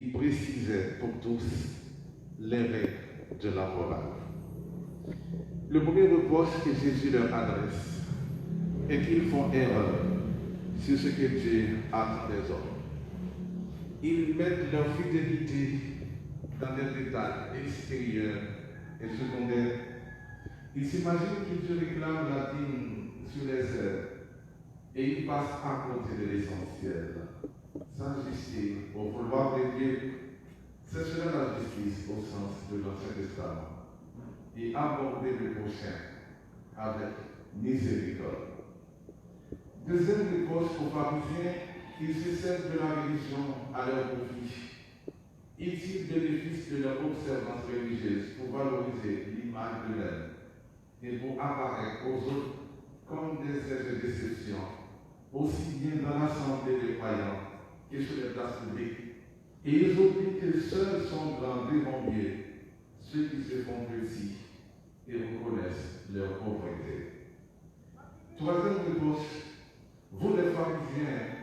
il précisait pour tous les règles de la morale. Le premier reproche que Jésus leur adresse est qu'ils font erreur sur ce que Dieu attend des hommes. Ils mettent leur fidélité dans des détails extérieurs et secondaires. Ils s'imaginent que Dieu réclame la dîme sur les ailes et ils passent à côté de l'essentiel. Sans justice, au vouloir de Dieu, c'est cela la justice au sens de l'Ancien Testament. Et aborder le prochain avec miséricorde. Deuxième réponse aux pharisiens, ils se servent de la religion à leur profit. Ils tirent bénéfice de leur observance religieuse pour valoriser l'image de l'homme et pour apparaître aux autres comme des êtres d'exception, aussi bien dans l'assemblée des croyants que sur les places publiques. Et ils oublient que seuls sont grands devant Dieu ceux qui se font petits et reconnaissent leur pauvreté. Troisième réponse, vous les pharisiens,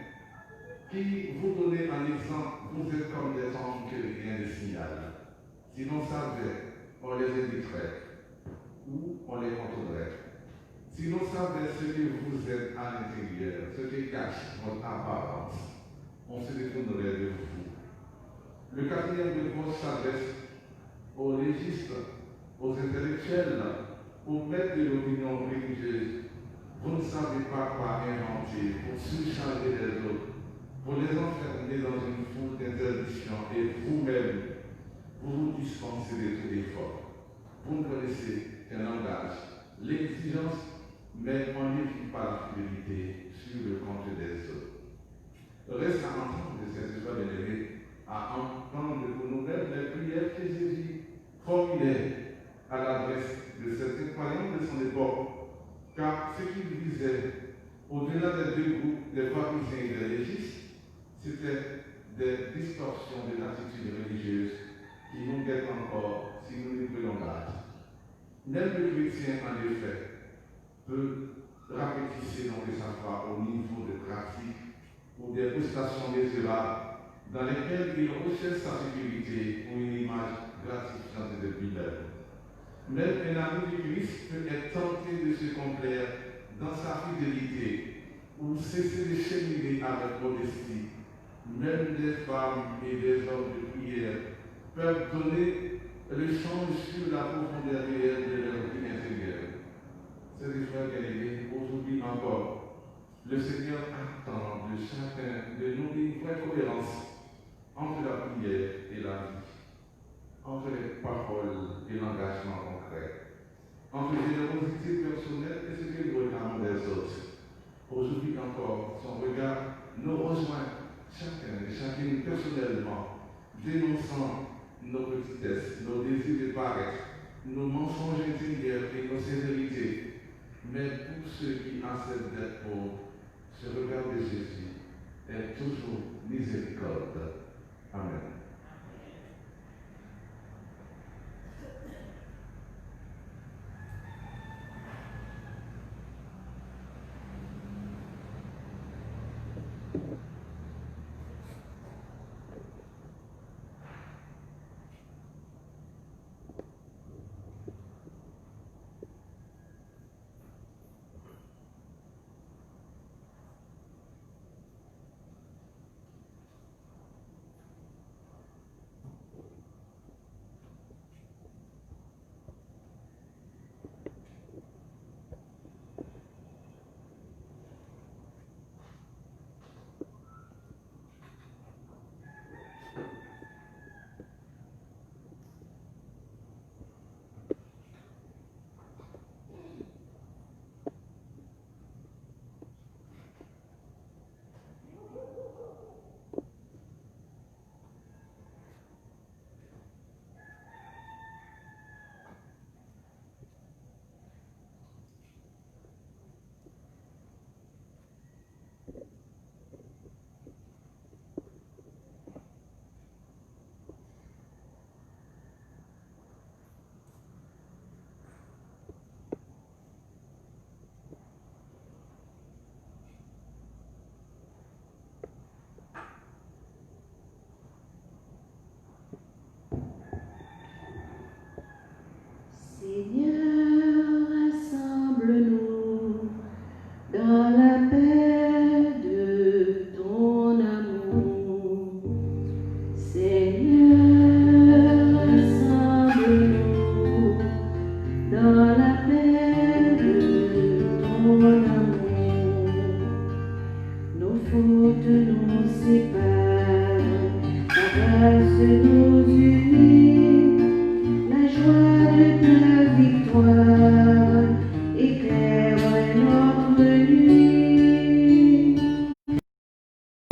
qui vous donnez un exemple, vous êtes comme des anges que rien ne signale. Si l'on savait, on les éviterait ou on les contrôlerait. Si l'on savait ce que vous êtes à l'intérieur, ce qui cache votre apparence, on se détournerait de vous. Le quatrième réponse s'adresse aux légistes, aux intellectuels, aux maîtres de l'opinion religieuse. Vous ne savez pas quoi inventer pour surcharger les autres, pour les enfermer dans une foule d'interdictions et vous-même, vous vous dispensez de tout effort. Vous ne connaissez qu'un langage, l'exigence, mais on n'évite pas la fidélité sur le compte des autres. Reste à entendre de cette histoire bien-aimée, à entendre pour nous-mêmes les prières que Jésus formulait à l'adresse de certains croyants de son époque, car ce qu'il visait, au-delà des deux groupes, des pharisiens et des légistes, c'était des distorsions de l'attitude religieuse qui nous guettent encore si nous n'y prenons garde. Même le chrétien, en effet, peut rapetisser dans sa foi au niveau de pratique ou des prestations misérables dans lesquelles il recherche sa sécurité ou une image gratifiante de lui-même. Même un ami du Christ peut être tenté de se complaire dans sa fidélité ou cesser de cheminer avec modestie. Même des femmes et des hommes de prière peuvent donner le change sur la profondeur réelle de leur vie intérieure. C'est des frères bien-aimés, aujourd'hui encore, le Seigneur attend de chacun de nous une vraie cohérence entre la prière et la vie, entre les paroles et l'engagement concret, entre générosité personnelle et ce que nous réclamons des autres. Aujourd'hui encore, son regard nous rejoint chacun et chacune personnellement, dénonçant nos petitesses, nos désirs de paraître, nos mensonges intérieurs et nos sévérités. Mais pour ceux qui acceptent d'être pauvres, ce regard de Jésus est toujours miséricorde. Amen. grâce nous unit, la joie de ta victoire éclaire notre nuit.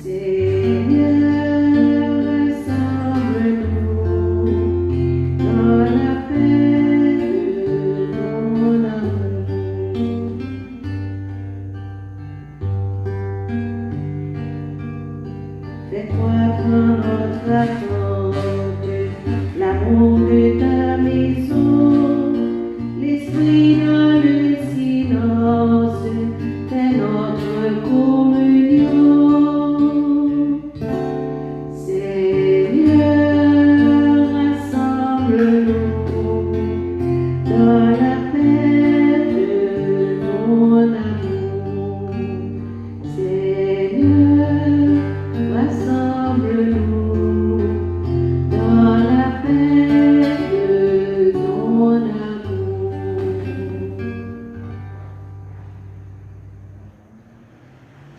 Seigneur, rassemble-nous dans la paix de ton amour. Fais croître en notre attente l'amour de ta maison, l'esprit dans le silence fait notre communion. Seigneur, rassemble-nous dans la paix de ton amour. Seigneur, rassemble-nous dans la paix de ton amour.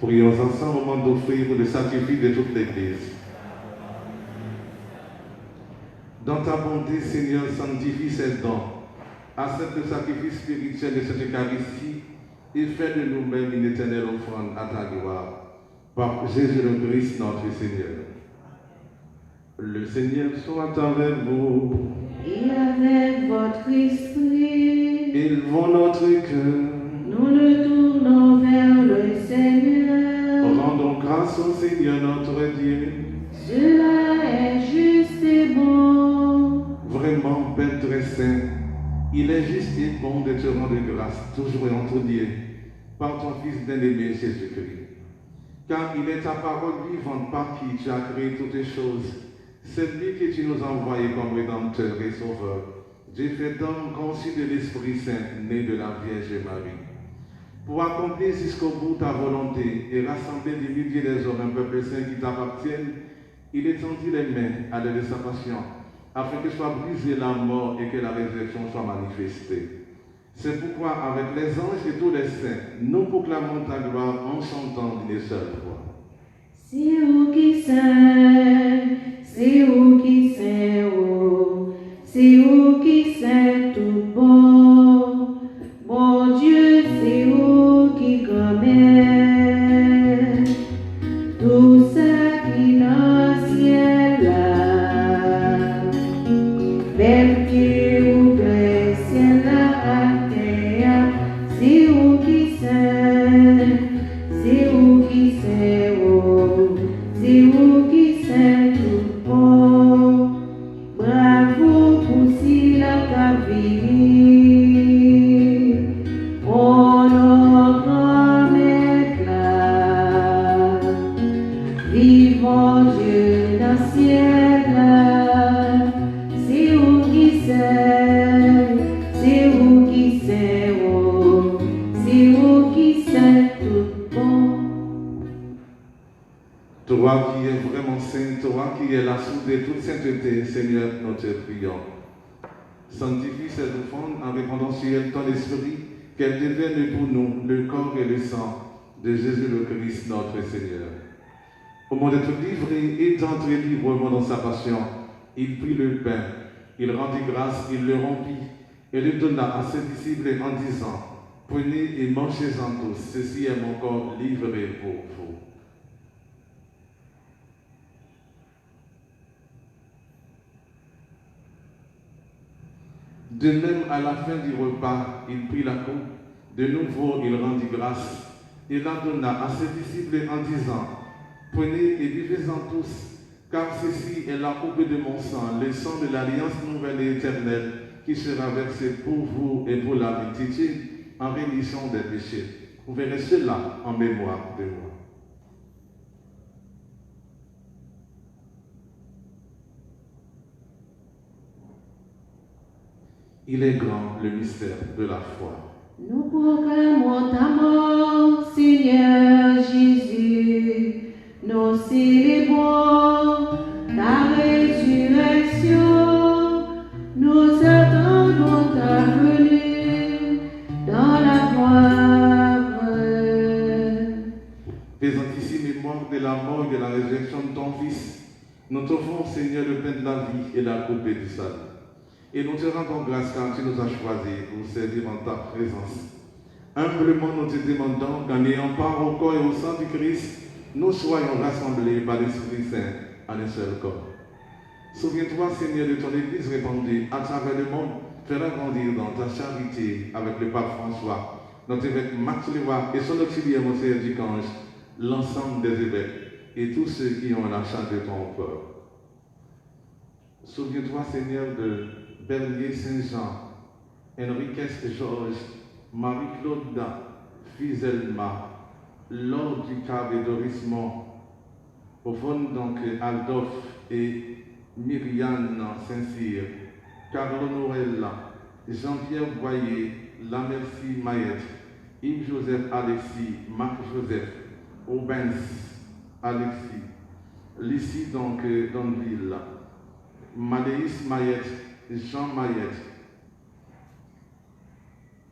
Prions ensemble au moment d'offrir le sacrifice de toute l'Église. Dans ta bonté, Seigneur, sanctifie ces dons, accepte le sacrifice spirituel de cette Eucharistie et fais de nous-mêmes une éternelle offrande à ta gloire. Par Jésus le Christ, notre Seigneur. Le Seigneur soit avec vous. Et avec votre esprit, Élevons notre cœur. nous nous tournons vers le Seigneur. Rendons grâce au Seigneur notre Dieu. Cela est juste et bon. Vraiment, Père très saint, il est juste et bon de te rendre grâce, toujours et en tout Dieu, par ton Fils bien-aimé Jésus-Christ. Car il est ta parole vivante par qui tu as créé toutes les choses. C'est lui que tu nous as envoyé comme Rédempteur et Sauveur. Dieu fait homme conçu de l'Esprit Saint, né de la Vierge Marie. Pour accomplir jusqu'au bout ta volonté et rassembler des milliers des hommes, un peuple saint qui t'appartiennent, il étendit les mains à l'aide de sa passion, afin que soit brisée la mort et que la résurrection soit manifestée. C'est pourquoi, avec les anges et tous les saints, nous proclamons ta gloire en chantant d'une seule voix. C'est vous qui saint, c'est vous qui saint, oh, c'est vous qui saint tout bon. Bon Dieu, c'est vous qui gommez tout ça qui dans le ciel là. Même qui ouvre le ciel là à terre, c'est vous qui saint, c'est vous qui saint, oh, c'est vous qui saint tout bon. Bravo pour si la caville, oh notre maître là. Vivons Dieu dans le ciel là. C'est vous qui saint, c'est vous qui saint, oh, c'est vous qui saint tout bon. Toi qui es vraiment saint, toi qui es la source de toute sainteté, Seigneur, nous te prions. Sanctifie cette offrande en répandant sur elle ton esprit, qu'elle devienne pour nous le corps et le sang de Jésus le Christ, notre Seigneur. Au moment d'être livré et d'entrer librement dans sa passion, il prit le pain, il rendit grâce, il le rompit et le donna à ses disciples en disant, prenez et mangez-en tous, ceci est mon corps livré pour vous. De même, à la fin du repas, il prit la coupe. De nouveau, il rendit grâce et la donna à ses disciples en disant, prenez et buvez-en tous, car ceci est la coupe de mon sang, le sang de l'alliance nouvelle et éternelle, qui sera versé pour vous et pour la multitude en rémission des péchés. Vous verrez cela en mémoire de moi. Il est grand le mystère de la foi. Nous proclamons ta mort, Seigneur Jésus. Nous célébrons ta résurrection. Nous attendons ta venue dans la gloire. Faisant ici mémoire de la mort et de la résurrection de ton Fils, Nous t'offrons, Seigneur, le pain de la vie et la coupe du salut. Et nous te rendons grâce car tu nous as choisis pour servir en ta présence. Humblement, nous te demandons qu'en ayant part au corps et au sang du Christ, nous soyons rassemblés par l'Esprit Saint en un seul corps. Souviens-toi, Seigneur, de ton Église répandue à travers le monde. Fais-la grandir dans ta charité avec le pape François, notre évêque Max Leroy et son auxiliaire, Monseigneur Ducange, l'ensemble des évêques et tous ceux qui ont la charge de ton corps. Souviens-toi, Seigneur, de Bernier Saint-Jean, Enriquez Georges, Marie-Claude Fizelma, Laure Ducab et Dorismont, Yvonne donc Aldolphe et Myriane Saint-Cyr, Carlo Noël, Jean-Pierre Boyer, Lamercie Maillette, Yves-Joseph Alexis, Marc-Joseph, Aubens Alexis, Lucie donc Donville, Maléis Maillette, Jean Maillette,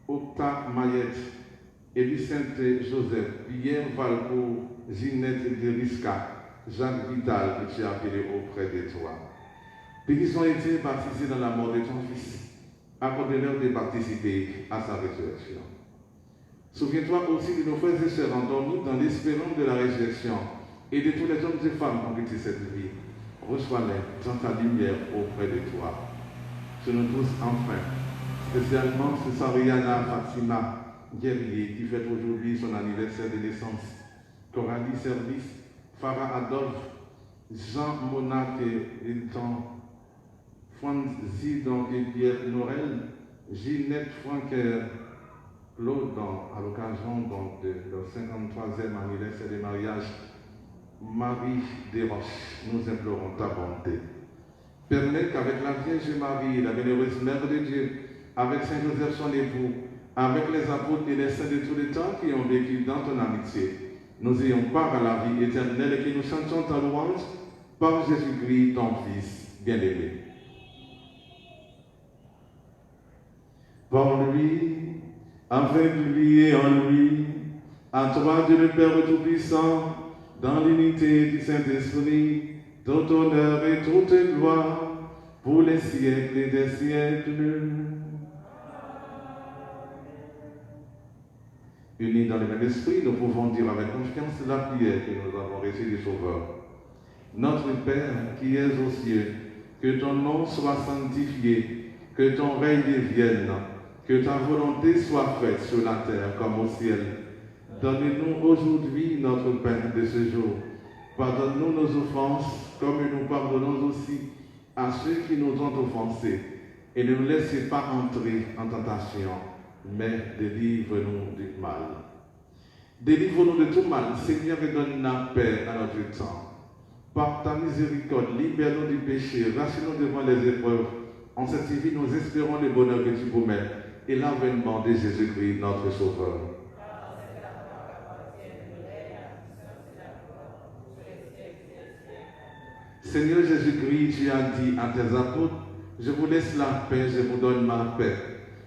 Octa Maillette, Élicente Joseph, Pierre Valco, Ginette Derisca, Jacques Vidal, que tu as appelé auprès de toi. Puis qu'ils ont été baptisés dans la mort de ton Fils, accorde-leur de participer à sa résurrection. Souviens-toi aussi de nos frères et sœurs endormis dans l'espérance de la résurrection et de tous les hommes et femmes qui ont quitté cette vie. Reçois-les dans ta lumière auprès de toi. Sur nous tous, enfin, spécialement sur Sariana Fatima Guerrier qui fête aujourd'hui son anniversaire de naissance, Coralie Service, Farah Adolphe, Jean Monac et Hilton, Franz Zidon et Pierre Norel, Ginette Franquer, Claude à l'occasion de leur 53e anniversaire de mariage, Marie Desroches, nous implorons ta bonté. Permets qu'avec la Vierge Marie, la bienheureuse Mère de Dieu, avec Saint Joseph son époux, avec les apôtres et les saints de tous les temps qui ont vécu dans ton amitié, nous ayons part à la vie éternelle et que nous chantions ta louange par Jésus-Christ, ton Fils bien-aimé. Par lui, avec lui et en lui, à toi Dieu le Père Tout-Puissant, dans l'unité du Saint-Esprit, tout honneur et toute gloire, pour les siècles des siècles. Unis dans le même esprit, nous pouvons dire avec confiance la prière que nous avons reçue du Sauveur. Notre Père qui es aux cieux, que ton nom soit sanctifié, que ton règne vienne, que ta volonté soit faite sur la terre comme au ciel. Donne-nous aujourd'hui notre pain de ce jour. Pardonne-nous nos offenses, comme nous pardonnons aussi à ceux qui nous ont offensés. Et ne nous laissez pas entrer en tentation, mais délivre-nous du mal. Délivre-nous de tout mal, Seigneur, et donne la paix à notre temps. Par ta miséricorde, libère-nous du péché, rassure-nous devant les épreuves. En cette vie, nous espérons le bonheur que tu promets et l'avènement de Jésus-Christ, notre Sauveur. Seigneur Jésus-Christ, tu as dit à tes apôtres, je vous laisse la paix, je vous donne ma paix.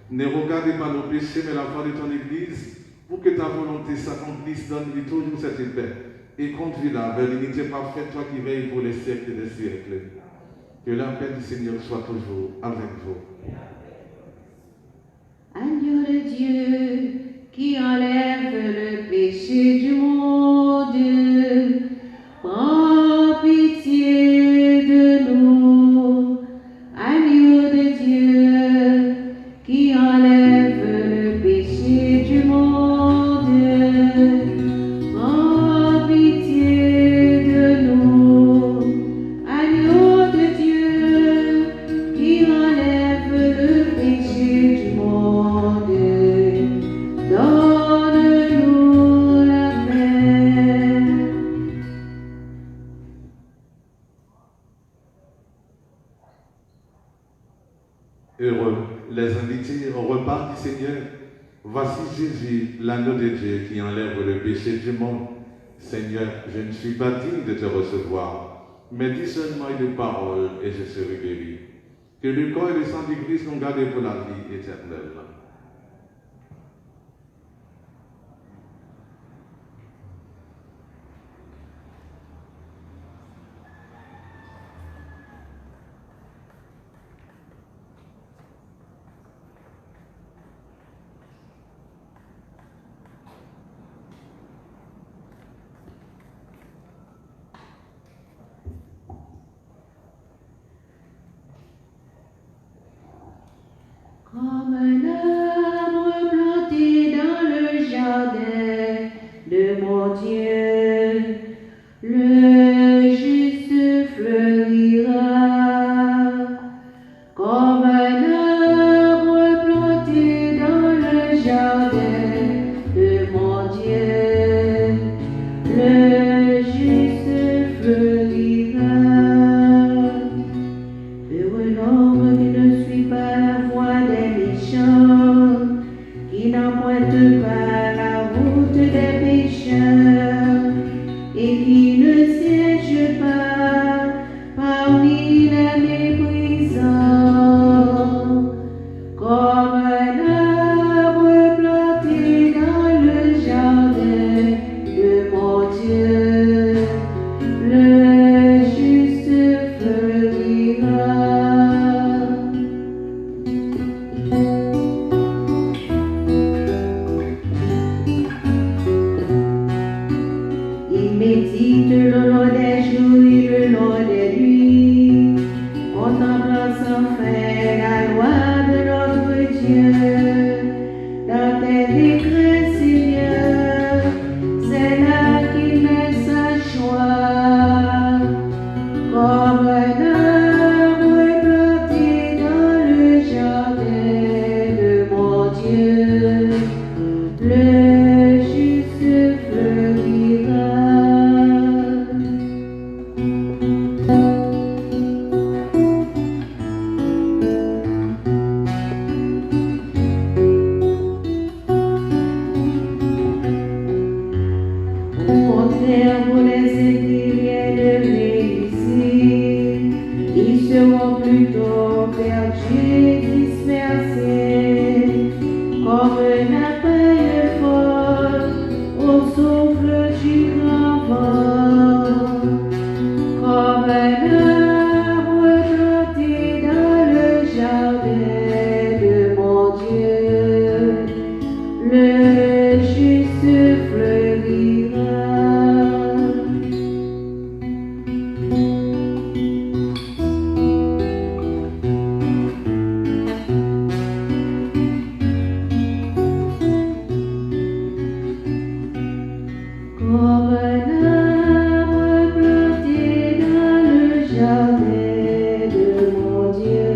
Ne regardez pas nos péchés, mais la foi de ton Église, pour que ta volonté s'accomplisse, donne-lui toujours cette paix. Et conduis-la vers l'unité parfaite, toi qui veilles pour les siècles des siècles. Que la paix du Seigneur soit toujours avec vous. Agneau de Dieu, qui enlève le péché du monde, prends pitié de nous. Agneau de Dieu, qui enlève le péché du monde, prends pitié de nous. Agneau de Dieu, qui enlève le péché du monde, donne-nous la paix. Heureux les invités au repas du Seigneur. Voici Jésus, l'agneau de Dieu qui enlève le péché du monde. Seigneur, je ne suis pas digne de te recevoir, mais dis seulement une parole et je serai guéri. Que le corps et le sang du Christ nous gardent pour la vie éternelle. Comme un arbre planté dans le jardin de mon Dieu, le juste fleurira. Comme un arbre planté dans le jardin de mon Dieu, le juste fleurira. Heureux l'homme qui ne suit pas la voie des méchants, qui n'emprunte pas la route des pécheurs, et qui ne siège pas parmi les méprisants. Comme un arbre planté dans le jardin de mon Dieu, le juste fleurira. Il médite le long des jours et le long des nuits, contemplant sans fin la loi de notre Dieu. Dans tes décrets, Seigneur, c'est là qu'il met sa joie. Comme un arbre planté dans le jardin de mon Dieu, le juste fleurira. Au contraire, vous les aideriez de réussir, ils seront plutôt perdus et dispersés, comme un appel fort au souffle du grand vent. Comme un arbre planté dans le jardin de mon Dieu, le juste fleurira. Comme un arbre planté dans le jardin de mon Dieu,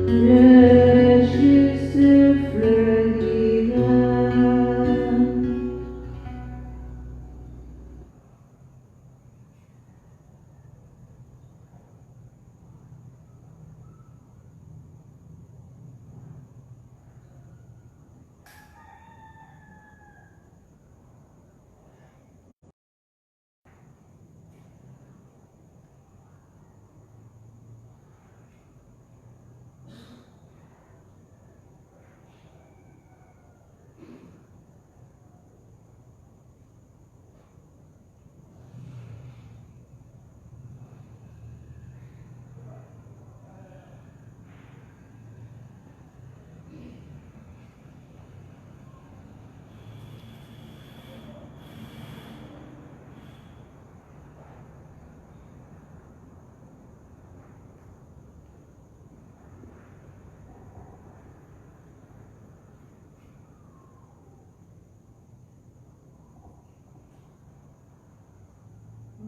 le juste fleurira.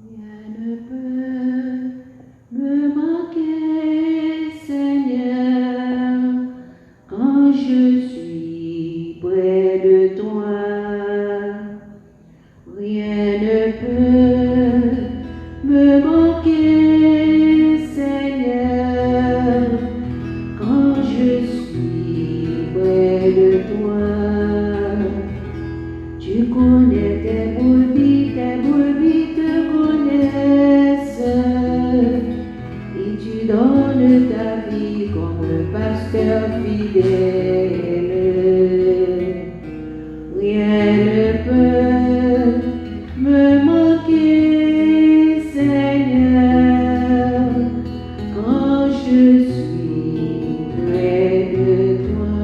Rien ne peut me manquer, Seigneur, quand je suis près de toi. Rien ne peut me manquer, Seigneur, quand je suis près de toi. Tu connais tes brebis te connaissent, et tu donnes ta vie comme le pasteur fidèle. Rien ne peut me manquer, Seigneur, quand je suis près de toi.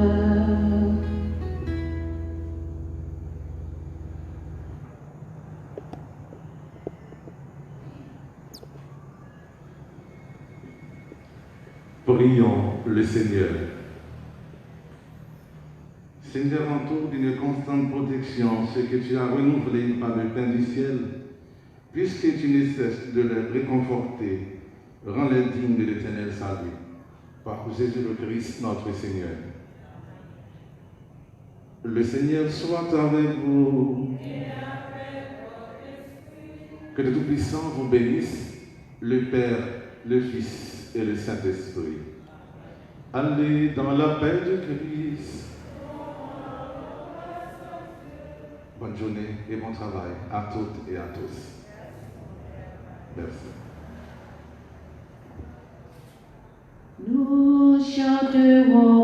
Prions le Seigneur. Seigneur, entoure d'une constante protection ceux que tu as renouvelés par le pain du ciel, puisque tu ne cesses de les réconforter, rends-les dignes de l'éternel salut. Par Jésus le Christ, notre Seigneur. Le Seigneur soit avec vous. Que le Tout-Puissant vous bénisse, le Père, le Fils et le Saint-Esprit. Allez dans la paix de Christ. Bonne journée et bon travail à toutes et à tous. Merci. Nous chanterons